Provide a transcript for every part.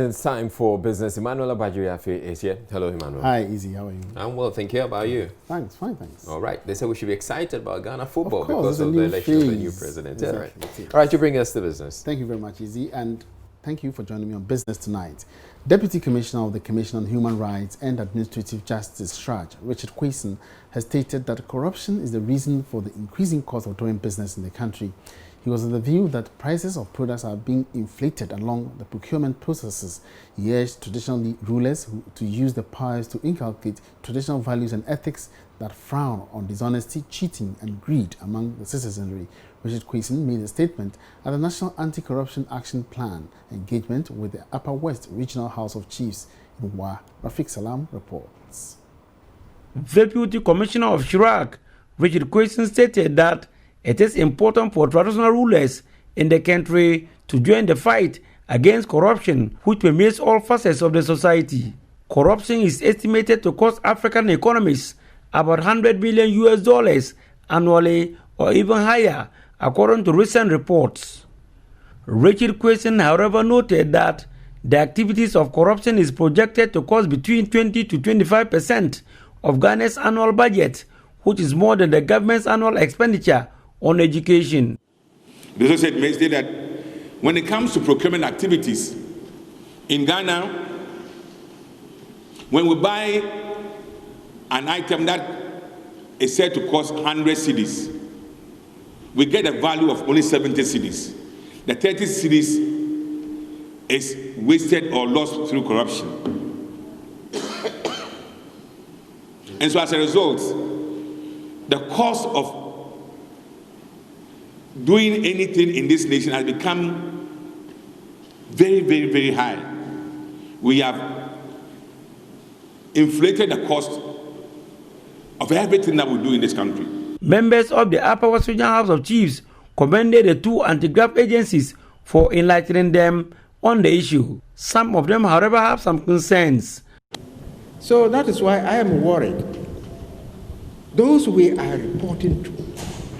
It's time for business. Emmanuel Abadjiriafe is here. Hello, Emmanuel. Hi, Easy. How are you? I'm well, thank you. How about you? Thanks, fine, thanks. All right. They said we should be excited about Ghana football because of the election of the new president. Exactly. All right, you bring us to business. Thank you very much, Easy, and thank you for joining me on Business Tonight. Deputy Commissioner of the Commission on Human Rights and Administrative Justice, SHRAJ, Richard Quayson, has stated that corruption is the reason for the increasing cost of doing business in the country. He was of the view that prices of products are being inflated along the procurement processes. He urged traditional rulers to use the powers to inculcate traditional values and ethics that frown on dishonesty, cheating, and greed among the citizenry. Richard Quayson made a statement at the National Anti-Corruption Action Plan engagement with the Upper West Regional House of Chiefs in Wa. Rafiq Salam reports. Deputy Commissioner of SHRAJ, Richard Quayson, stated that it is important for traditional rulers in the country to join the fight against corruption, which permeates all facets of the society. Corruption is estimated to cost African economies about $100 billion annually or even higher, according to recent reports. Richard Quayson, however, noted that the activities of corruption is projected to cost between 20 to 25% of Ghana's annual budget, which is more than the government's annual expenditure on education. They also said that when it comes to procurement activities in Ghana, when we buy an item that is said to cost 100 cedis, we get a value of only 70 cedis. The 30 cedis is wasted or lost through corruption. And so as a result, the cost of doing anything in this nation has become very, very, very high. We have inflated the cost of everything that we do in this country. Members of the Upper West Regional House of Chiefs commended the two anti-graft agencies for enlightening them on the issue. Some of them, however, have some concerns. So that is why I am worried. Those we are reporting to,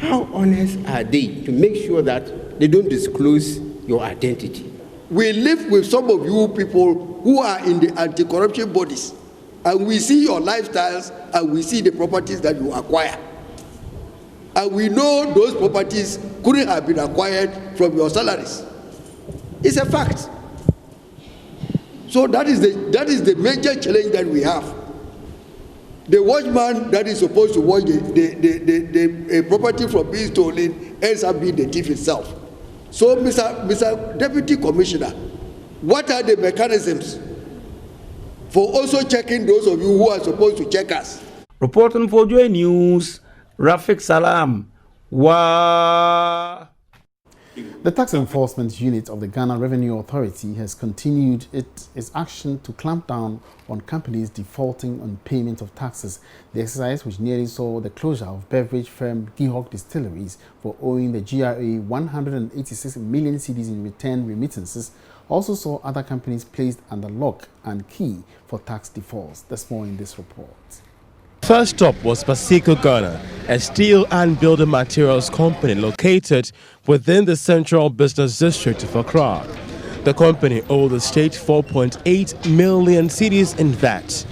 how honest are they to make sure that they don't disclose your identity? We live with some of you people who are in the anti-corruption bodies, and we see your lifestyles and we see the properties that you acquire. And we know those properties couldn't have been acquired from your salaries. It's a fact. So that is the major challenge that we have. The watchman that is supposed to watch the property from being stolen ends up being the thief itself. So, Mr. Deputy Commissioner, what are the mechanisms for also checking those of you who are supposed to check us? Reporting for JoyNews, Rafiq Salam. Wa. The Tax Enforcement Unit of the Ghana Revenue Authority has continued its action to clamp down on companies defaulting on payment of taxes. The exercise, which nearly saw the closure of beverage firm Gihok Distilleries for owing the GRA 186 million cedis in return remittances, also saw other companies placed under lock and key for tax defaults. There's more in this report. First stop was Pasico, Ghana, a steel and building materials company located within the central business district of Accra. The company owed the state 4.8 million cedis in VAT.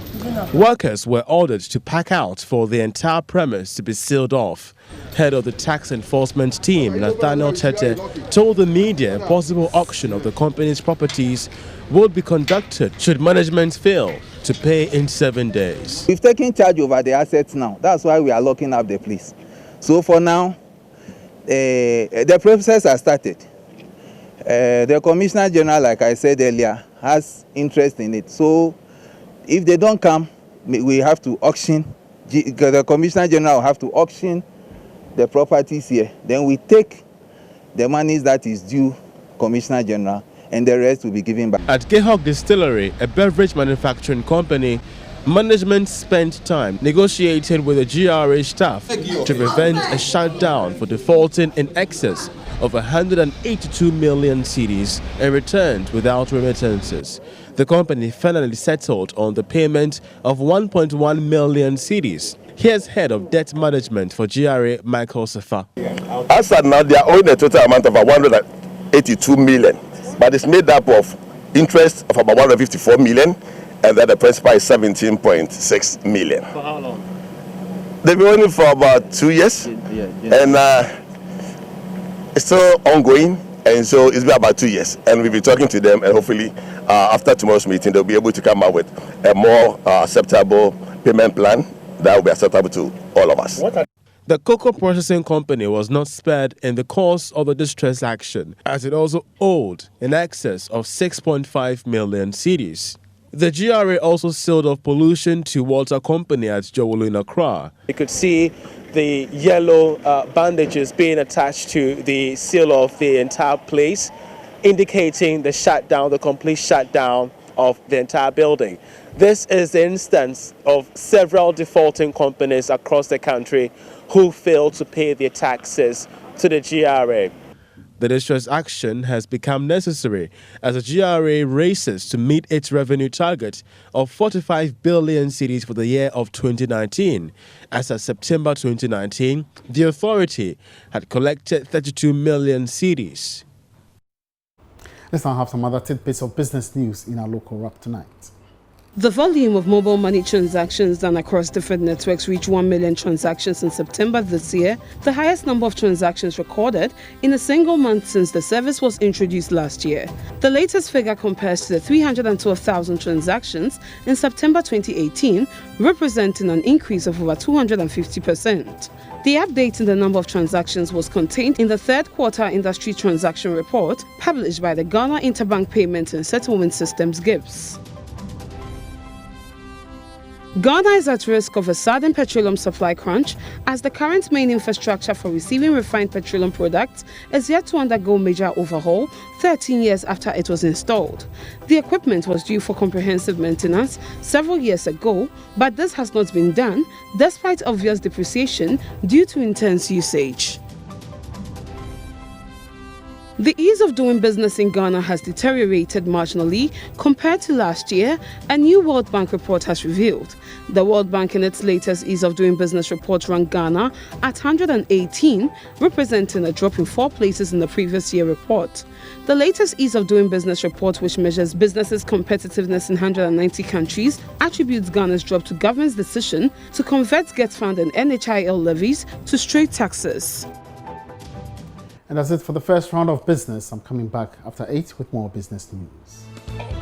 Workers were ordered to pack out for the entire premise to be sealed off. Head of the tax enforcement team, Nathaniel Tete, told the media a possible auction of the company's properties would be conducted should management fail to pay in 7 days. We've taken charge over the assets now. That's why we are locking up the place. So for now, the process has started. The Commissioner General, like I said earlier, has interest in it. So if they don't come, we have to auction. The Commissioner General will have to auction the properties here. Then we take the monies that is due Commissioner General, and the rest will be given back. At Gihok Distillery, a beverage manufacturing company, management spent time negotiating with the GRA staff to prevent a shutdown for defaulting in excess of 182 million cedis and returned without remittances. The company finally settled on the payment of 1.1 million cedis. Here's head of debt management for GRA, Michael Safa. As at now, they are owing a total amount of 182 million, but it's made up of interest of about 154 million, and then the principal is 17.6 million. For how long? They've been running for about 2 years, and it's still ongoing, and so it's been about 2 years, and we'll be talking to them, and hopefully after tomorrow's meeting they'll be able to come up with a more acceptable payment plan that will be acceptable to all of us. The cocoa processing company was not spared in the course of the distress action, as it also owed in excess of 6.5 million cedis. The GRA also sealed off pollution to water company at Jowolu in Accra. You could see the yellow bandages being attached to the seal of the entire place, indicating the shutdown, the complete shutdown of the entire building. This is the instance of several defaulting companies across the country who failed to pay their taxes to the GRA. The distress action has become necessary as the GRA races to meet its revenue target of 45 billion cedis for the year of 2019. As of September 2019, the authority had collected 32 million cedis. Let's now have some other tidbits of business news in our local wrap tonight. The volume of mobile money transactions done across different networks reached 1 million transactions in September this year, the highest number of transactions recorded in a single month since the service was introduced last year. The latest figure compares to the 312,000 transactions in September 2018, representing an increase of over 250%. The update in the number of transactions was contained in the third quarter industry transaction report published by the Ghana Interbank Payment and Settlement Systems (GIPS). Ghana is at risk of a sudden petroleum supply crunch as the current main infrastructure for receiving refined petroleum products is yet to undergo major overhaul 13 years after it was installed. The equipment was due for comprehensive maintenance several years ago, but this has not been done despite obvious depreciation due to intense usage. The ease of doing business in Ghana has deteriorated marginally compared to last year, a new World Bank report has revealed. The World Bank in its latest ease of doing business report ranked Ghana at 118, representing a drop in 4 places in the previous year report. The latest ease of doing business report, which measures businesses' competitiveness in 190 countries, attributes Ghana's drop to government's decision to convert GetFund and NHIL levies to straight taxes. And that's it for the first round of business. I'm coming back after 8 with more business news.